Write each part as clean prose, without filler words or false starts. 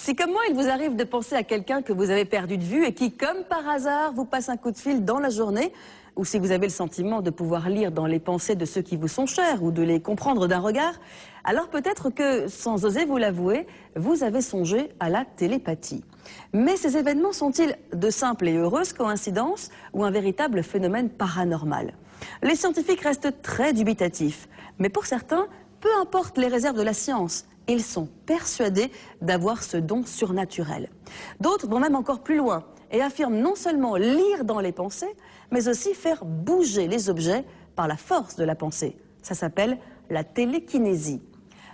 Si comme moi, il vous arrive de penser à quelqu'un que vous avez perdu de vue et qui, comme par hasard, vous passe un coup de fil dans la journée, ou si vous avez le sentiment de pouvoir lire dans les pensées de ceux qui vous sont chers ou de les comprendre d'un regard, alors peut-être que, sans oser vous l'avouer, vous avez songé à la télépathie. Mais ces événements sont-ils de simples et heureuses coïncidences ou un véritable phénomène paranormal? Les scientifiques restent très dubitatifs, mais pour certains, peu importe les réserves de la science, ils sont persuadés d'avoir ce don surnaturel. D'autres vont même encore plus loin et affirment non seulement lire dans les pensées, mais aussi faire bouger les objets par la force de la pensée. Ça s'appelle la télékinésie.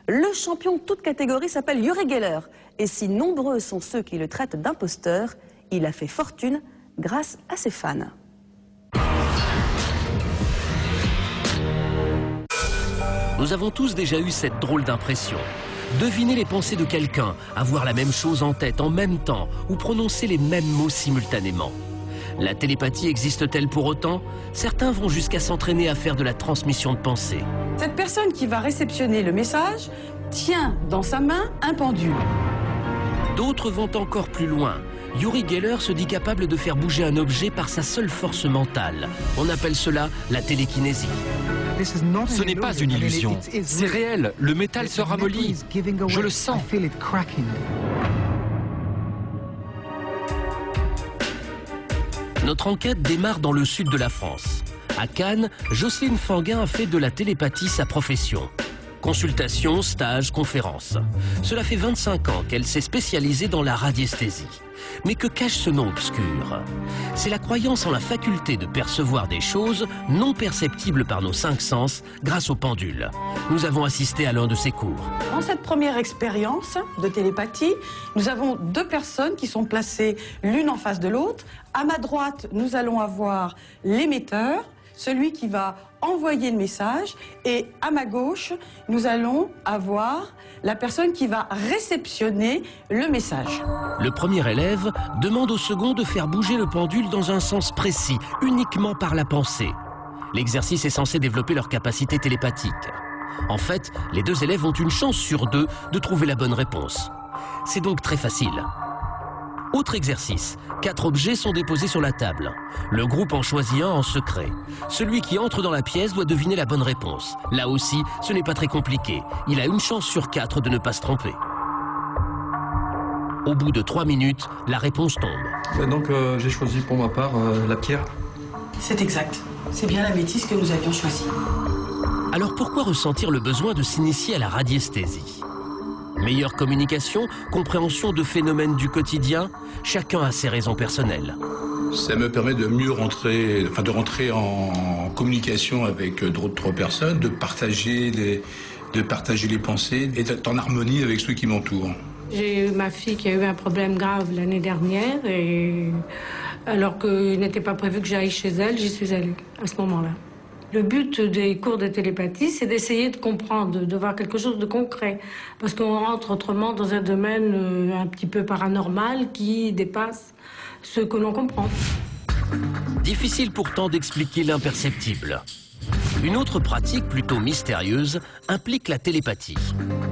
Le champion de toute catégorie s'appelle Uri Geller, et si nombreux sont ceux qui le traitent d'imposteur, il a fait fortune grâce à ses fans. Nous avons tous déjà eu cette drôle d'impression. Deviner les pensées de quelqu'un, avoir la même chose en tête en même temps ou prononcer les mêmes mots simultanément. La télépathie existe-t-elle pour autant? Certains vont jusqu'à s'entraîner à faire de la transmission de pensée. Cette personne qui va réceptionner le message tient dans sa main un pendule. D'autres vont encore plus loin. Uri Geller se dit capable de faire bouger un objet par sa seule force mentale. On appelle cela la télékinésie. Ce n'est pas une illusion, c'est réel, le métal se ramollit, je le sens. Notre enquête démarre dans le sud de la France. À Cannes, Jocelyne Fanguin a fait de la télépathie sa profession. Consultations, stages, conférences. Cela fait 25 ans qu'elle s'est spécialisée dans la radiesthésie. Mais que cache ce nom obscur? C'est la croyance en la faculté de percevoir des choses non perceptibles par nos 5 sens grâce au pendule. Nous avons assisté à l'un de ses cours. Dans cette première expérience de télépathie, nous avons 2 personnes qui sont placées l'une en face de l'autre. À ma droite, nous allons avoir l'émetteur, celui qui va envoyer le message, et à ma gauche, nous allons avoir la personne qui va réceptionner le message. Le premier élève demande au second de faire bouger le pendule dans un sens précis, uniquement par la pensée. L'exercice est censé développer leur capacité télépathique. En fait, les 2 élèves ont une chance sur 2 de trouver la bonne réponse. C'est donc très facile. Autre exercice, 4 objets sont déposés sur la table. Le groupe en choisit un en secret. Celui qui entre dans la pièce doit deviner la bonne réponse. Là aussi, ce n'est pas très compliqué. Il a une chance sur 4 de ne pas se tromper. Au bout de 3 minutes, la réponse tombe. Donc j'ai choisi pour ma part la pierre. C'est exact. C'est bien la bêtise que nous avions choisie. Alors pourquoi ressentir le besoin de s'initier à la radiesthésie? Meilleure communication, compréhension de phénomènes du quotidien, chacun a ses raisons personnelles. Ça me permet de mieux rentrer en communication avec d'autres personnes, de partager les pensées et d'être en harmonie avec ceux qui m'entourent. J'ai eu ma fille qui a eu un problème grave l'année dernière et alors qu'il n'était pas prévu que j'aille chez elle, j'y suis allée à ce moment-là. Le but des cours de télépathie, c'est d'essayer de comprendre, de voir quelque chose de concret. Parce qu'on rentre autrement dans un domaine un petit peu paranormal qui dépasse ce que l'on comprend. Difficile pourtant d'expliquer l'imperceptible. Une autre pratique plutôt mystérieuse implique la télépathie.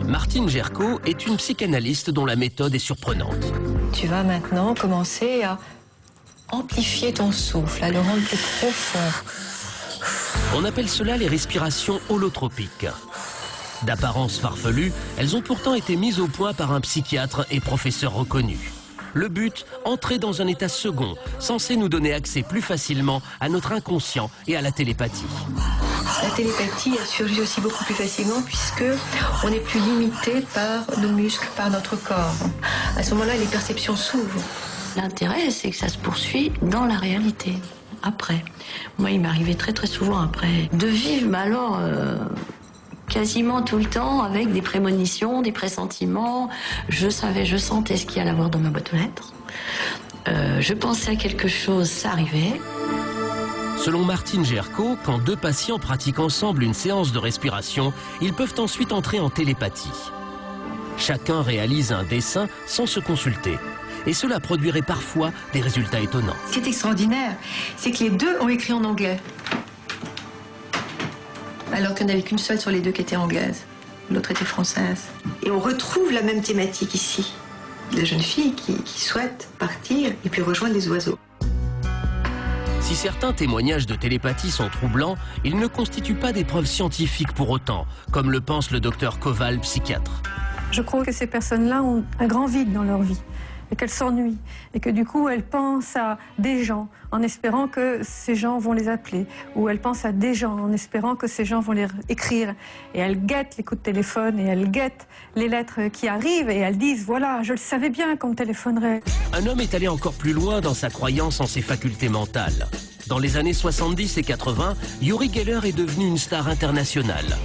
Martine Gerco est une psychanalyste dont la méthode est surprenante. Tu vas maintenant commencer à amplifier ton souffle, à le rendre plus profond. On appelle cela les respirations holotropiques. D'apparence farfelue, elles ont pourtant été mises au point par un psychiatre et professeur reconnu. Le but, entrer dans un état second, censé nous donner accès plus facilement à notre inconscient et à la télépathie. La télépathie, elle surgit aussi beaucoup plus facilement puisque on n'est plus limité par nos muscles, par notre corps. À ce moment-là, les perceptions s'ouvrent. L'intérêt, c'est que ça se poursuit dans la réalité. Après. Moi, il m'arrivait très souvent après de vivre, mais alors quasiment tout le temps avec des prémonitions, des pressentiments. Je sentais ce qu'il y allait avoir dans ma boîte aux lettres. Je pensais à quelque chose, ça arrivait. Selon Martine Gerco, quand 2 patients pratiquent ensemble une séance de respiration, ils peuvent ensuite entrer en télépathie. Chacun réalise un dessin sans se consulter. Et cela produirait parfois des résultats étonnants. Ce qui est extraordinaire, c'est que les 2 ont écrit en anglais. Alors qu'il n'y en avait qu'une seule sur les 2 qui était anglaise. L'autre était française. Et on retrouve la même thématique ici. de jeunes filles qui souhaitent partir et puis rejoindre les oiseaux. Si certains témoignages de télépathie sont troublants, ils ne constituent pas des preuves scientifiques pour autant, comme le pense le docteur Koval, psychiatre. Je crois que ces personnes-là ont un grand vide dans leur vie et qu'elles s'ennuient et que du coup elles pensent à des gens en espérant que ces gens vont les appeler, ou elles pensent à des gens en espérant que ces gens vont les écrire, et elles guettent les coups de téléphone et elles guettent les lettres qui arrivent et elles disent voilà, je le savais bien qu'on me téléphonerait. Un homme est allé encore plus loin dans sa croyance en ses facultés mentales. Dans les années 70 et 80, Uri Geller est devenu une star internationale.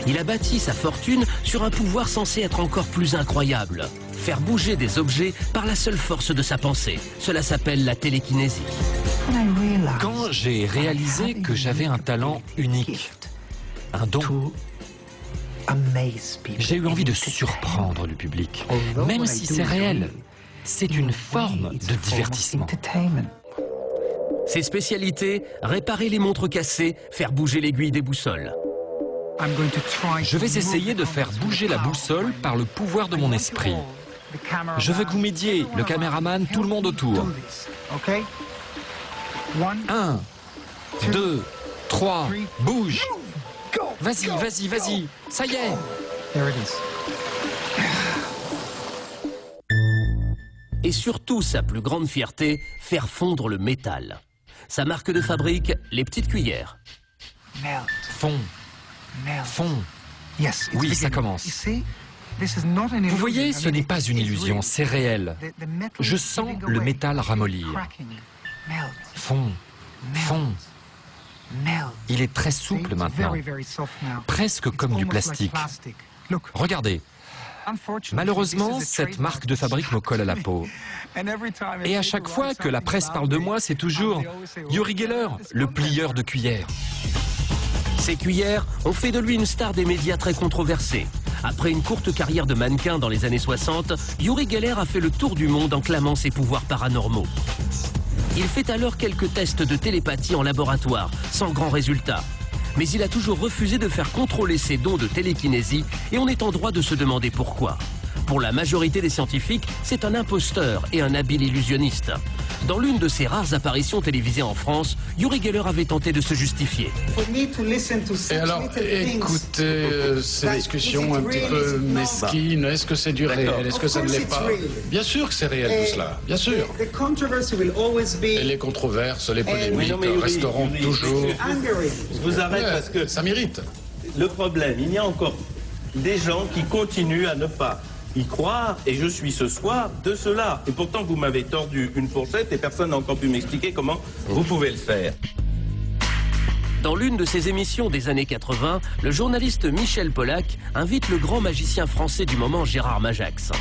Il a bâti sa fortune sur un pouvoir censé être encore plus incroyable. Faire bouger des objets par la seule force de sa pensée. Cela s'appelle la télékinésie. Quand j'ai réalisé que j'avais un talent unique, un don, j'ai eu envie de surprendre le public. Même si c'est réel, c'est une forme de divertissement. Ses spécialités, réparer les montres cassées, faire bouger l'aiguille des boussoles. Je vais essayer de faire bouger la boussole par le pouvoir de mon esprit. Je veux que vous m'aidiez, le caméraman, tout le monde autour. 1, 2, 3, bouge. Vas-y, vas-y, vas-y. Ça y est. Et surtout, sa plus grande fierté, faire fondre le métal. Sa marque de fabrique, les petites cuillères. Fond. Fond. Oui, ça commence. Vous voyez, ce n'est pas une illusion, c'est réel. Je sens le métal ramollir. Fond. Fond. Il est très souple maintenant, presque comme du plastique. Regardez. Malheureusement, cette marque de fabrique me colle à la peau. Et à chaque fois que la presse parle de moi, c'est toujours Uri Geller, le plieur de cuillères. Ces cuillères ont fait de lui une star des médias très controversée. Après une courte carrière de mannequin dans les années 60, Uri Geller a fait le tour du monde en clamant ses pouvoirs paranormaux. Il fait alors quelques tests de télépathie en laboratoire, sans grand résultat. Mais il a toujours refusé de faire contrôler ses dons de télékinésie et on est en droit de se demander pourquoi. Pour la majorité des scientifiques, c'est un imposteur et un habile illusionniste. Dans l'une de ses rares apparitions télévisées en France, Uri Geller avait tenté de se justifier. Et alors, écoutez ces discussions un petit peu mesquines, est-ce que c'est du réel? Est-ce que ça ne l'est pas? Bien sûr que c'est réel tout cela, bien sûr. Et les controverses, les polémiques resteront toujours. Je vous arrête parce que ça m'irrite. Le problème, il y a encore des gens qui continuent à ne pas y croire, et je suis ce soir de cela. Et pourtant, vous m'avez tordu une fourchette et personne n'a encore pu m'expliquer comment vous pouvez le faire. Dans l'une de ses émissions des années 80, le journaliste Michel Polac invite le grand magicien français du moment Gérard Majax.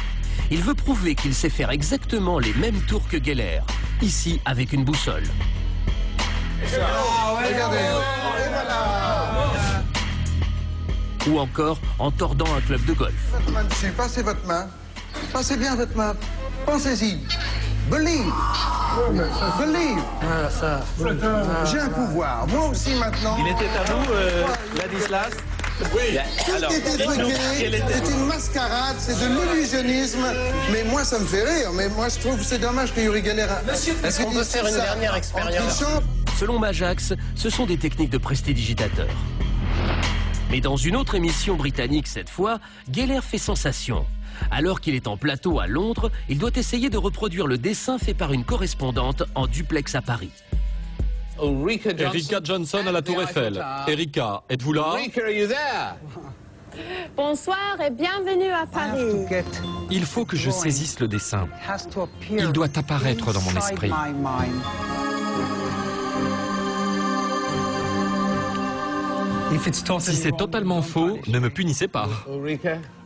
Il veut prouver qu'il sait faire exactement les mêmes tours que Geller, ici avec une boussole. Ou encore en tordant un club de golf. Votre main dessus, passez votre main. Passez bien votre main. Pensez-y. Believe. Believe. J'ai un pouvoir. Moi aussi maintenant. Il était à vous, Ladislas? Oui. Alors, c'est une mascarade, c'est de l'illusionnisme. Mais moi, ça me fait rire. Mais moi, je trouve que c'est dommage que Uri Geller... Est-ce qu'on peut faire une dernière expérience? Selon Majax, ce sont des techniques de prestidigitateur. Mais dans une autre émission britannique cette fois, Geller fait sensation. Alors qu'il est en plateau à Londres, il doit essayer de reproduire le dessin fait par une correspondante en duplex à Paris. Erika Johnson à la Tour Eiffel. Erika, êtes-vous là? Bonsoir et bienvenue à Paris. Il faut que je saisisse le dessin. Il doit apparaître dans mon esprit. Si c'est totalement faux, ne me punissez pas.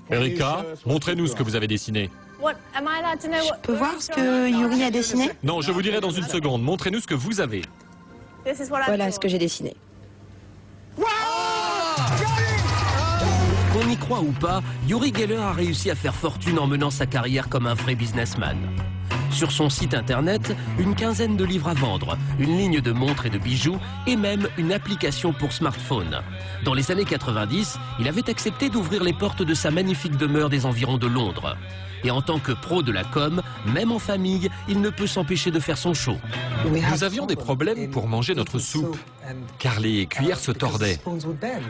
Erika, montrez-nous ce que vous avez dessiné. Je peux voir ce que Uri a dessiné? Non, je vous dirai dans une seconde. Montrez-nous ce que vous avez. Voilà ce que j'ai dessiné. Qu'on y croit ou pas, Uri Geller a réussi à faire fortune en menant sa carrière comme un vrai businessman. Sur son site internet, une quinzaine de livres à vendre, une ligne de montres et de bijoux et même une application pour smartphone. Dans les années 90, il avait accepté d'ouvrir les portes de sa magnifique demeure des environs de Londres. Et en tant que pro de la com, même en famille, il ne peut s'empêcher de faire son show. Nous avions des problèmes pour manger notre soupe, car les cuillères se tordaient.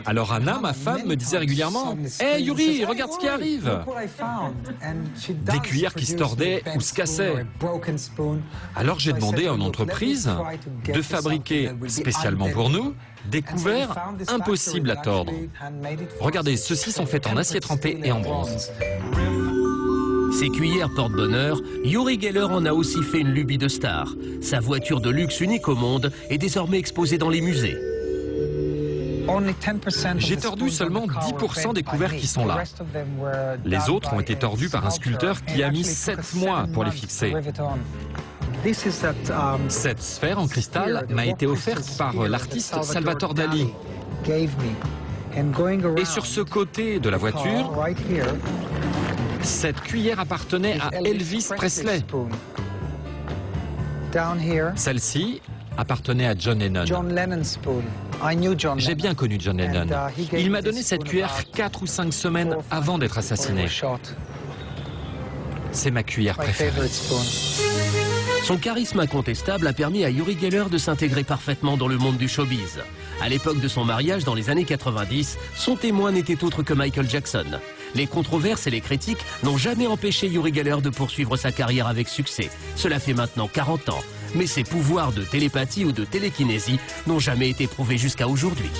Alors Anna, ma femme, me disait régulièrement « Hey Yuri, regarde ce qui arrive !» Des cuillères qui se tordaient ou se cassaient. Alors j'ai demandé à une entreprise de fabriquer, spécialement pour nous, des couverts impossibles à tordre. Regardez, ceux-ci sont faits en acier trempé et en bronze. Ces cuillères porte-bonheur, Uri Geller en a aussi fait une lubie de star. Sa voiture de luxe unique au monde est désormais exposée dans les musées. J'ai tordu seulement 10% des couverts qui sont là. Les autres ont été tordus par un sculpteur qui a mis 7 mois pour les fixer. Cette sphère en cristal m'a été offerte par l'artiste Salvatore Dali. Et sur ce côté de la voiture, cette cuillère appartenait à Elvis Presley. Celle-ci appartenait à John Lennon. J'ai bien connu John Lennon. Il m'a donné cette cuillère 4 ou 5 semaines avant d'être assassiné. C'est ma cuillère préférée. Son charisme incontestable a permis à Uri Geller de s'intégrer parfaitement dans le monde du showbiz. À l'époque de son mariage, dans les années 90, son témoin n'était autre que Michael Jackson. Les controverses et les critiques n'ont jamais empêché Uri Geller de poursuivre sa carrière avec succès. Cela fait maintenant 40 ans. Mais ses pouvoirs de télépathie ou de télékinésie n'ont jamais été prouvés jusqu'à aujourd'hui.